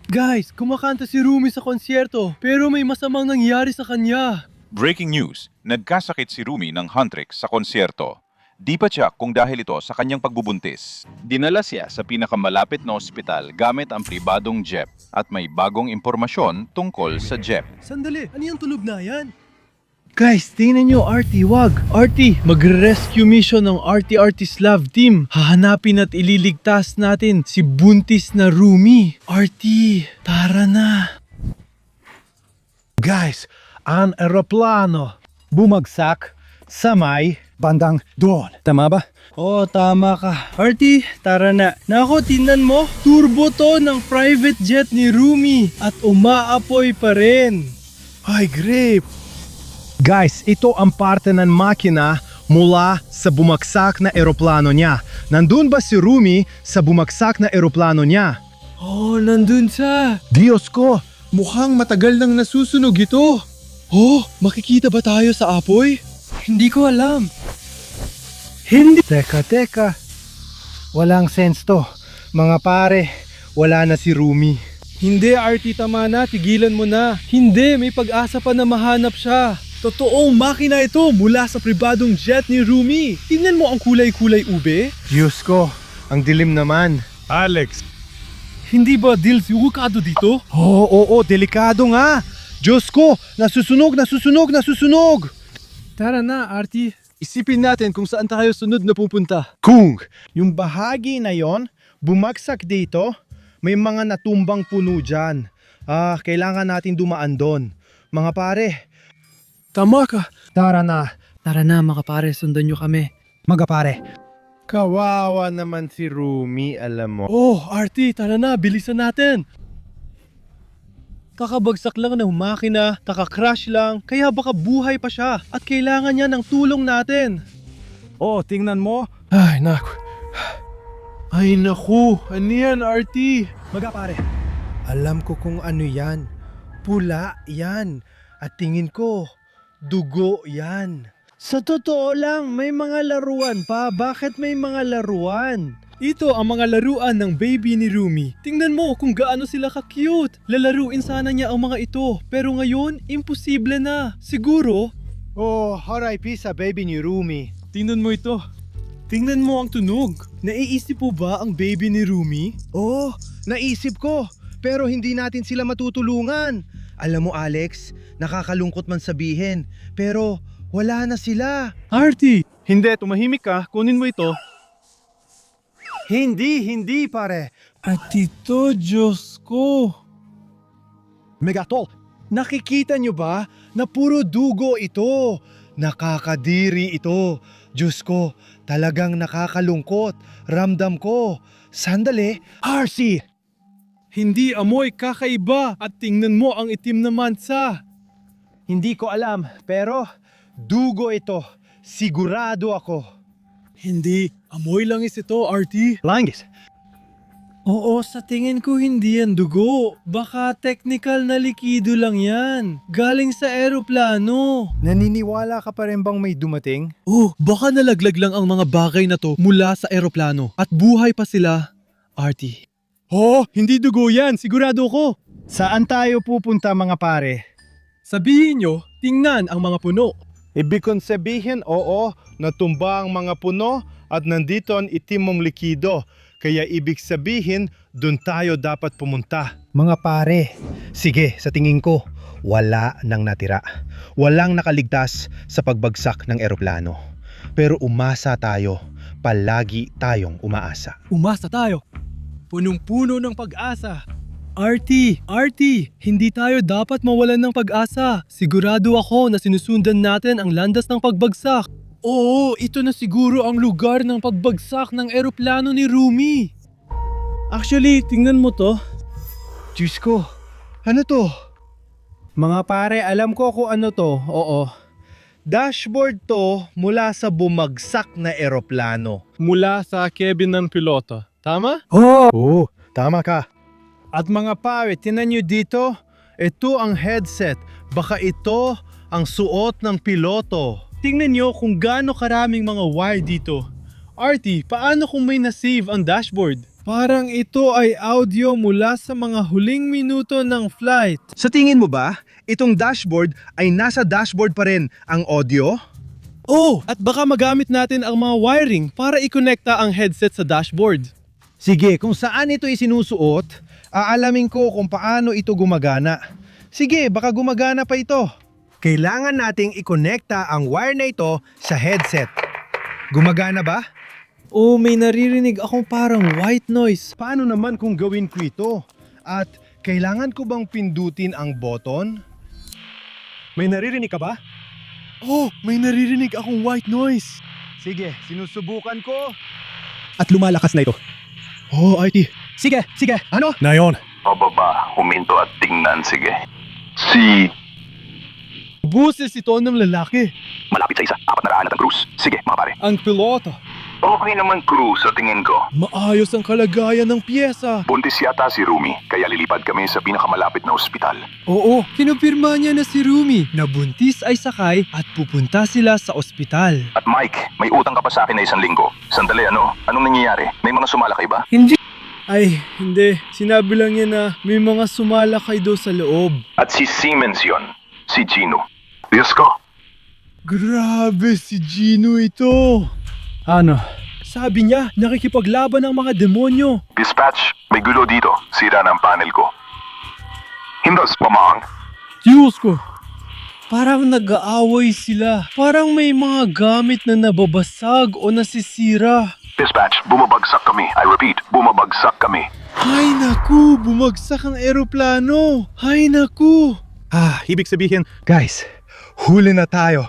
Guys, kumakanta si Rumi sa konsyerto, pero may masamang nangyari sa kanya. Breaking news, nagkasakit si Rumi ng Huntrix sa konsyerto. Di pa tiyak kung dahil ito sa kanyang pagbubuntis. Dinala siya sa pinakamalapit na ospital gamit ang pribadong jeep at may bagong impormasyon tungkol sa jeep. Sandali, ano yung tunog na yan? Guys, tingnan nyo, Artie, wag. Artie, magre-rescue mission ng Artie Slav Team. Hahanapin at ililigtas natin si buntis na Rumi. Artie, tara na. Guys, ang eroplano bumagsak sa may bandang doon. Tama ba? Oo, tama ka. Artie, tara na. Nako, tingnan mo. Turbo to ng private jet ni Rumi at umaapoy pa rin. Ay, great! Guys, ito ang parte ng makina mula sa bumagsak na eroplano niya. Nandun ba si Rumi sa bumagsak na eroplano niya? Oh, nandun siya. Diyos ko! Mukhang matagal nang nasusunog ito. Oh, makikita ba tayo sa apoy? Hindi ko alam. Hindi. Teka. Walang sense to. Mga pare, wala na si Rumi. Hindi, Artie, tama na. Tigilan mo na. Hindi, may pag-asa pa na mahanap siya. Totoong makina ito mula sa pribadong jet ni Rumi. Tingnan mo ang kulay-kulay ube. Diyos ko, ang dilim naman. Alex, hindi ba delikado dito? Oo, delikado nga. Diyos ko, nasusunog. Tara na, Artie. Isipin natin kung saan tayo sunod na pupunta. Kung yung bahagi na yon bumagsak dito, may mga natumbang puno dyan. Kailangan natin dumaan doon. Mga pare, Tama ka. tara na. Tara na, mga pare. Sundan nyo kami. Mga pare. Kawawa naman si Rumi, alam mo. Oh, Artie, tara na. Bilisan natin. Kakabagsak lang ng makina, kaka-crash lang, kaya baka buhay pa siya at kailangan niya ng tulong natin. Oh, tingnan mo. Ay, naku. Ay, naku. Ano yan, Artie? Mga pare. Alam ko kung ano yan. Pula yan. At tingin ko, dugo yan. Sa totoo lang, may mga laruan pa. Bakit may mga laruan? Ito ang mga laruan ng baby ni Rumi. Tingnan mo kung gaano sila ka-cute. Lalaruin sana niya ang mga ito, pero ngayon, imposible na. Siguro, Oh, RIP sa baby ni Rumi. tingnan mo ito. Tingnan mo ang tunog. Naiisip po ba ang baby ni Rumi? Oh, naisip ko. Pero hindi natin sila matutulungan. Alam mo, Alex, nakakalungkot man sabihin. Pero wala na sila. Artie! Hindi, tumahimik ka. Kunin mo ito. Hindi pare. At ito, Diyos ko. Megatol, nakikita nyo ba na puro dugo ito? Nakakadiri ito. Diyos ko, talagang nakakalungkot. Ramdam ko. Sandali, RC! Hindi amoy, kakaiba. At tingnan mo ang itim na mansa. Hindi ko alam, pero dugo ito. Sigurado ako. Hindi, amoy langis ito, Artie. Langis. Oo, sa tingin ko hindi yan dugo. Baka technical na likido lang yan. Galing sa eroplano. Naniniwala ka pa rin bang may dumating? Oh, baka nalaglag lang ang mga bagay na to mula sa eroplano. At buhay pa sila, Artie. Oh, hindi dugo yan. Sigurado ko. Saan tayo pupunta mga pare? Sabihin nyo, tingnan ang mga puno. Ibig kong sabihin, oo, natumba ang mga puno at nandito ang itim mong likido. Kaya ibig sabihin, dun tayo dapat pumunta. Mga pare, sige, sa tingin ko, wala nang natira. Walang nakaligtas sa pagbagsak ng eroplano. Pero umasa tayo, palagi tayong umaasa. Umasa tayo. Punong-puno ng pag-asa. Artie, hindi tayo dapat mawalan ng pag-asa. Sigurado ako na sinusundan natin ang landas ng pagbagsak. Oo, ito na siguro ang lugar ng pagbagsak ng eroplano ni Rumi. Actually, tingnan mo to. Diyos ko, ano to? Mga pare, alam ko kung ano to, oo. Dashboard to mula sa bumagsak na eroplano. Mula sa cabin ng piloto. Tama? Oo, tama ka. At mga pare, tinan nyo dito, ito ang headset. Baka ito ang suot ng piloto. Tingnan nyo kung gaano karaming mga wire dito. Artie, paano kung may na-save ang dashboard? Parang ito ay audio mula sa mga huling minuto ng flight. Sa tingin mo ba, itong dashboard ay nasa dashboard pa rin ang audio? Oh, at baka magamit natin ang mga wiring para i-connecta ang headset sa dashboard. Sige, kung saan ito isinusuot, aalamin ko kung paano ito gumagana. Sige, baka gumagana pa ito. Kailangan nating i-connecta ang wire na ito sa headset. Gumagana ba? Oh, may naririnig akong parang white noise. Paano naman kung gawin ko ito? At kailangan ko bang pindutin ang button? May naririnig ka ba? Oh, may naririnig akong white noise. Sige, sinusubukan ko. At lumalakas na ito. Oh, IT. Sige, ano? Na yun. Pababa, huminto at tingnan, sige. Buses ito ng lalaki. Malapit sa isa, 400 at ang cruise. Sige, mga pare. Ang piloto. Okay naman, cruise, sa tingin ko. Maayos ang kalagayan ng pyesa. Buntis yata si Rumi, kaya lilipad kami sa pinakamalapit na ospital. Oo, kinumpirma niya na si Rumi na buntis ay sakay at pupunta sila sa ospital. At Mike, may utang ka pa sa akin na 1 linggo. Sandali, ano? Anong nangyayari? May mga sumalakay ba? Ay, hindi. Sinabi lang niya na may mga sumalakay daw sa loob. At si Siemens yon, si Gino. Diyos ko. Grabe si Gino ito. Ano? Sabi niya, nakikipaglaban ng mga demonyo. Dispatch, may gulo dito. Sira na ang panel ko. Hindos, pamang. Diyos ko. Parang nag-aaway sila. Parang may mga gamit na nababasag o nasisira. Dispatch, bumabagsak kami. I repeat, bumabagsak kami. Hay naku, bumagsak ang eroplano. Hay naku. Ibig sabihin, guys, huli na tayo.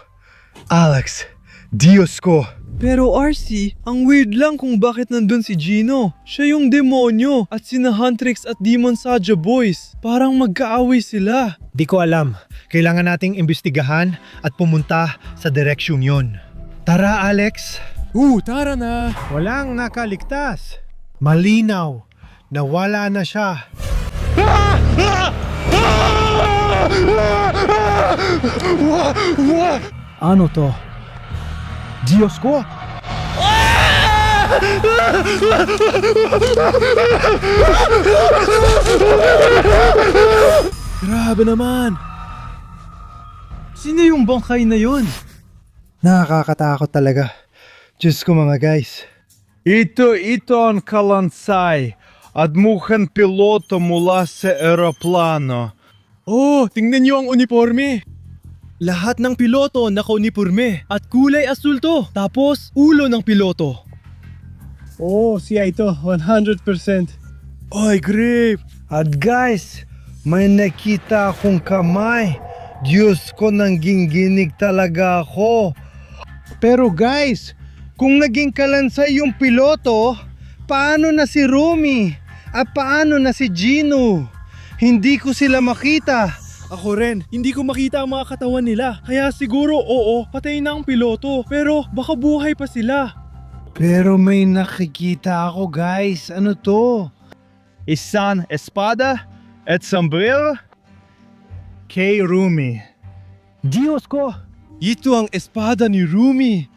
Alex, Diyos ko. Pero RC, ang weird lang kung bakit nandun si Gino. Siya yung demonyo at sina Huntrix at Demon Saja boys. Parang magkaaway sila. Di ko alam. Kailangan nating imbestigahan at pumunta sa direksyon yon. Tara, Alex. Tara na. Walang nakaligtas. Malinaw. Nawala na siya. Ano to? Diyos ko! Grabe naman. Sino yung bangkay na yun? Nakakatakot talaga. Diyos ko mga guys. Ito ang kalansay at mukhang piloto mula sa eroplano. Oh, tingnan niyo ang uniforme. Lahat ng piloto naka-uniforme at kulay asul to. Tapos, ulo ng piloto. Oh, siya ito. 100%. Ay, grabe. At guys, may nakita akong kamay. Diyos ko, nangginginig talaga ako. Pero guys, kung naging kalansay yung piloto, paano na si Rumi? At paano na si Gino? Hindi ko sila makita. Ako rin, hindi ko makita ang mga katawan nila. Kaya siguro, oo, patay na ang piloto. Pero baka buhay pa sila. Pero may nakikita ako guys. Ano to? Isang espada at sombrero kay Rumi. Diyos ko! Ito ang espada ni Rumi.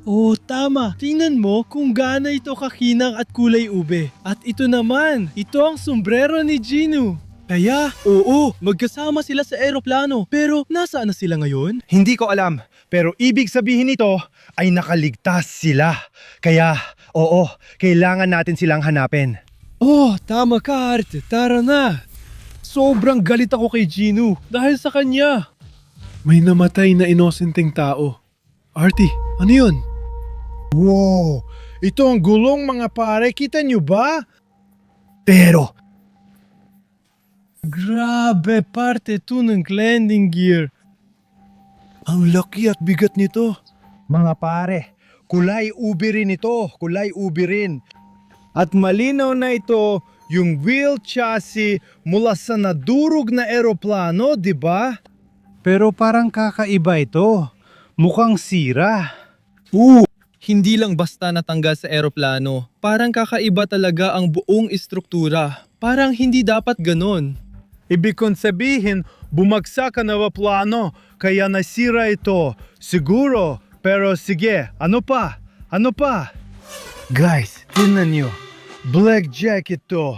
Oh, tama. Tingnan mo kung gaano ito kakinang at kulay ube. At ito naman, ito ang sombrero ni Gino. Kaya, oo, magkasama sila sa eroplano. Pero nasaan na sila ngayon? Hindi ko alam. Pero ibig sabihin nito ay nakaligtas sila. Kaya, oo, kailangan natin silang hanapin. Oh, tama ka, Art. Tara na. Sobrang galit ako kay Gino dahil sa kanya. May namatay na inosenteng tao. Artie, ano yun? Wow! Ito ang gulong mga pare. Kita nyo ba? Pero, grabe, parte to ng landing gear. Ang laki at bigat nito. mga pare, kulay ube rin ito. Kulay ube rin. At malinaw na ito yung wheel chassis mula sa nadurog na eroplano, di ba? Pero parang kakaiba ito. Mukhang sira. Hindi lang basta natanggal sa eroplano. Parang kakaiba talaga ang buong istruktura. Parang hindi dapat ganon. Ibig kong sabihin, bumagsak ang eroplano, kaya nasira ito. Siguro, pero sige, ano pa? Ano pa? Guys, tingnan nyo. Black jacket to.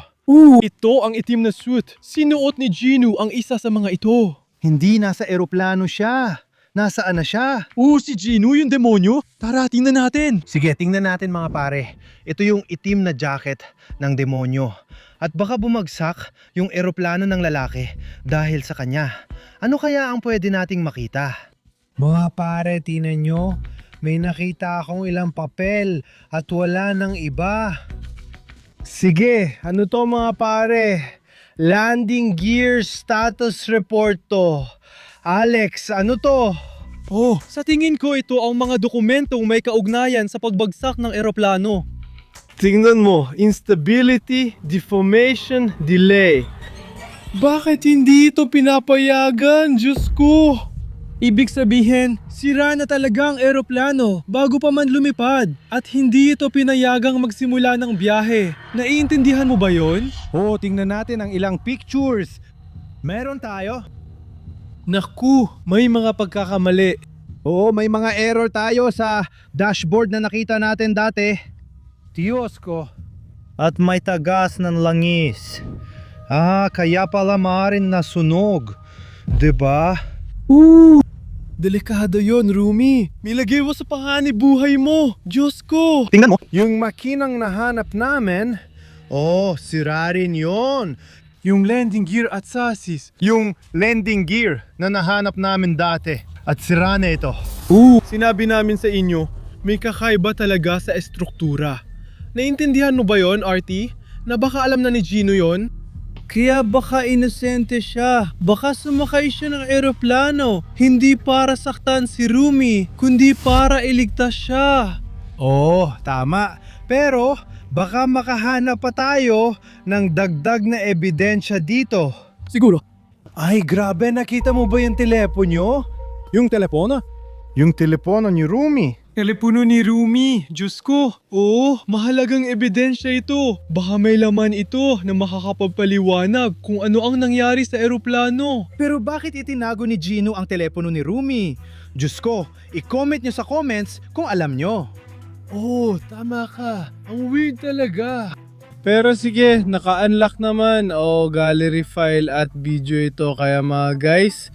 Ito ang itim na suit. Sinuot ni Gino ang isa sa mga ito. Hindi nasa eroplano siya. Nasaan na siya? Si Gino yung demonyo? Tara, tingnan natin. Sige, tingnan natin mga pare. Ito yung itim na jacket ng demonyo. At baka bumagsak yung eroplano ng lalaki dahil sa kanya. Ano kaya ang pwede nating makita? Mga pare, tinan nyo. May nakita akong ilang papel at wala ng iba. Sige, ano to mga pare? Landing gear status report to. Alex, ano to? Sa tingin ko ito ang mga dokumentong may kaugnayan sa pagbagsak ng eroplano. Tingnan mo, instability, deformation, delay. Bakit hindi ito pinapayagan? Diyos ko! Ibig sabihin, sira na talaga ang eroplano bago pa man lumipad at hindi ito pinayagang magsimula ng biyahe. Naiintindihan mo ba yon? Tingnan natin ang ilang pictures. Meron tayo. Naku, may mga pagkakamali. May mga error tayo sa dashboard na nakita natin dati. Diyos ko. At may tagas ng langis. Kaya pala maaaring nasunog. Diba? Delikado yon, Rumi. Milagay mo sa panganib buhay mo. Diyos ko! Tingnan mo. Yung makinang nahanap namin, Sira rin yun. Yung landing gear at chassis. yung landing gear na nahanap namin dati. At sira na ito. Sinabi namin sa inyo, may kakaiba talaga sa estruktura. Naintindihan mo ba yon, Artie? Na baka alam na ni Gino yon? Kaya baka inosente siya. Baka sumakay siya ng eroplano. Hindi para saktan si Rumi, kundi para iligtas siya. Tama. Pero baka makahanap pa tayo ng dagdag na ebidensya dito. Siguro. Ay, grabe. Nakita mo ba yung telepono? Yung telepono? Yung telepono ni Rumi. Telepono ni Rumi. Diyos ko. Mahalagang ebidensya ito. Baka may laman ito na makakapagpaliwanag kung ano ang nangyari sa eroplano. Pero bakit itinago ni Gino ang telepono ni Rumi? Diyos ko, i-comment nyo sa comments kung alam nyo. Tama ka. Ang weird talaga. Pero sige, naka-unlock naman gallery file at video ito. Kaya mga guys,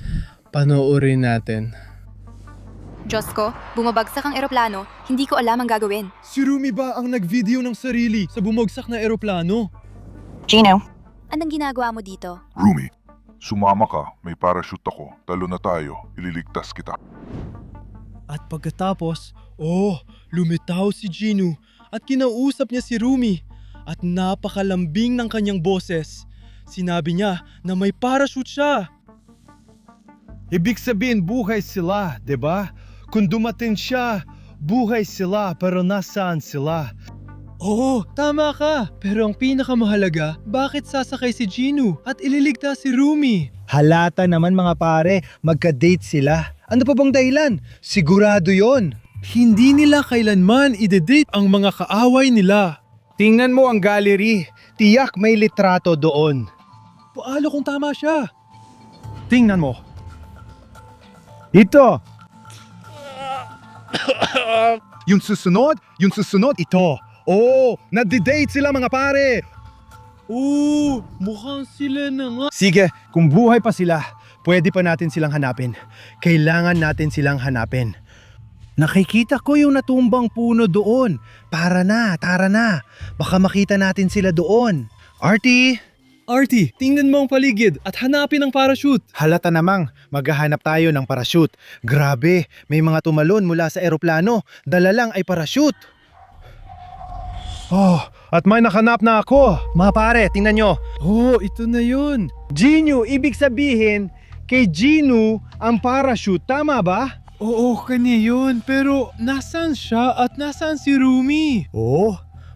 panoorin natin. Diyos ko, bumabagsak ang eroplano, hindi ko alam ang gagawin. Si Rumi ba ang nag-video ng sarili sa bumagsak na eroplano? Gino. Anong ginagawa mo dito? Rumi, sumama ka. May parachute ako. Talo na tayo. Ililigtas kita. At pagkatapos, lumitaw si Gino at kinausap niya si Rumi at napakalambing ng kanyang boses. Sinabi niya na may parachute siya. Ibig sabihin buhay sila, 'di ba? Kung dumating siya, buhay sila pero nasaan sila? Tama ka. Pero ang pinakamahalaga, bakit sasakay si Gino at ililigtas si Rumi? Halata naman mga pare, magka-date sila. Ano pa bang dahilan? Sigurado yon. Hindi nila kailanman ide-date ang mga kaaway nila. Tingnan mo ang gallery. Tiyak may litrato doon. Paano kung tama siya? Tingnan mo. Ito, Yung susunod ito. Nadi-date sila mga pare. Mukhang sila na nga. Sige, kung buhay pa sila, pwede pa natin silang hanapin. Kailangan natin silang hanapin. Nakikita ko yung natumbang puno doon. Tara na. Baka makita natin sila doon. Artie, tingnan mo ang paligid at hanapin ang parachute. Halata namang maghahanap tayo ng parachute. Grabe, may mga tumalon mula sa eroplano. Dala lang ay parachute. at may nakanap na ako. Mga pare, tingnan nyo. Ito na yun. Gino, ibig sabihin, kay Gino ang parachute. Tama ba? Kanya yun. Pero nasaan siya at nasaan si Rumi?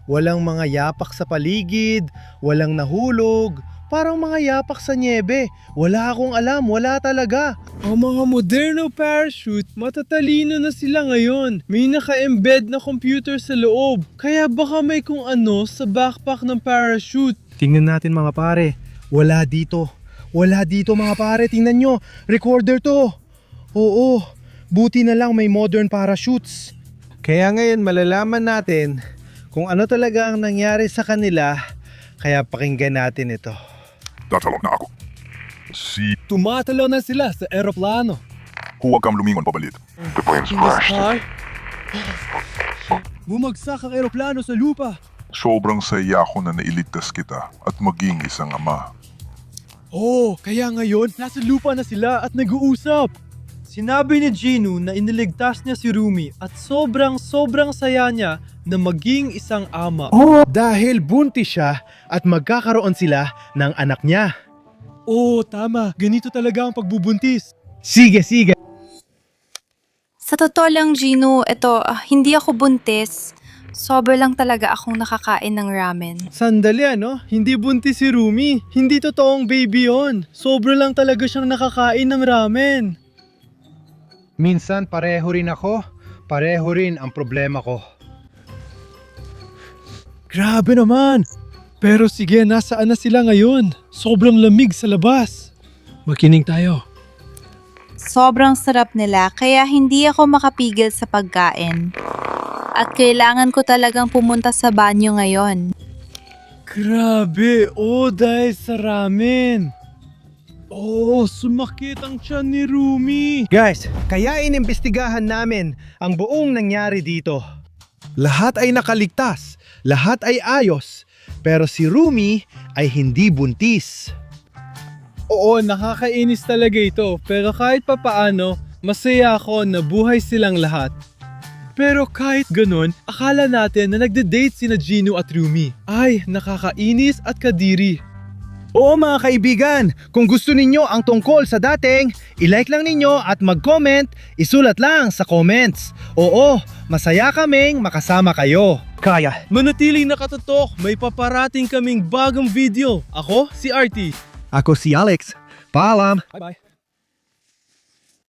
Walang mga yapak sa paligid, walang nahulog, parang mga yapak sa niebe. Wala akong alam, wala talaga. Ang mga moderno parachute, matatalino na sila ngayon. May naka-embed na computer sa loob. Kaya baka may kung ano sa backpack ng parachute. Tingnan natin mga pare, wala dito. Wala dito mga pare, tingnan nyo, recorder to. Buti na lang may modern parachutes. Kaya ngayon malalaman natin kung ano talaga ang nangyari sa kanila, kaya pakinggan natin ito. Tatalo na ako. Tumatalo na sila sa eroplano. Huwag kang lumingon pabalit. The plane's In the sky, bumagsak ang eroplano sa lupa. Sobrang saya ako na nailigtas kita at maging isang ama. Oh, kaya ngayon, nasa lupa na sila at nag-uusap. Sinabi ni Gino na iniligtas niya si Rumi at sobrang saya niya na maging isang ama. Dahil buntis siya at magkakaroon sila ng anak niya. Oh, tama. Ganito talaga ang pagbubuntis. Sige, sige. Sa totoo lang, Gino, hindi ako buntis. Sobra lang talaga akong nakakain ng ramen. Sandali hindi buntis si Rumi. Hindi totoong baby yon. Sobra lang talaga siyang nakakain ng ramen. Minsan pareho rin ako. Pareho rin ang problema ko. Grabe naman. Pero sige, nasaan na sila ngayon? Sobrang lamig sa labas. Makinig tayo. Sobrang sarap nila kaya hindi ako makapigil sa pagkain. At kailangan ko talagang pumunta sa banyo ngayon. Grabe, dahil sa ramen. Sumakit ang tiyan ni Rumi. Guys, kaya inimbestigahan namin ang buong nangyari dito. Lahat ay nakaligtas, lahat ay ayos, pero si Rumi ay hindi buntis. Oo, nakakainis talaga ito. Pero kahit papaano, masaya ako na buhay silang lahat. Pero kahit ganun, akala natin na nagde-date sina Gino at Rumi. Ay, nakakainis at kadiri. Oo mga kaibigan, kung gusto ninyo ang tungkol sa dating, ilike lang ninyo at mag-comment, isulat lang sa comments. Oo, masaya kaming makasama kayo. Kaya. Manatiling nakatutok, may paparating kaming bagong video. Ako, si Artie. Ako si Alex. Paalam. Bye-bye.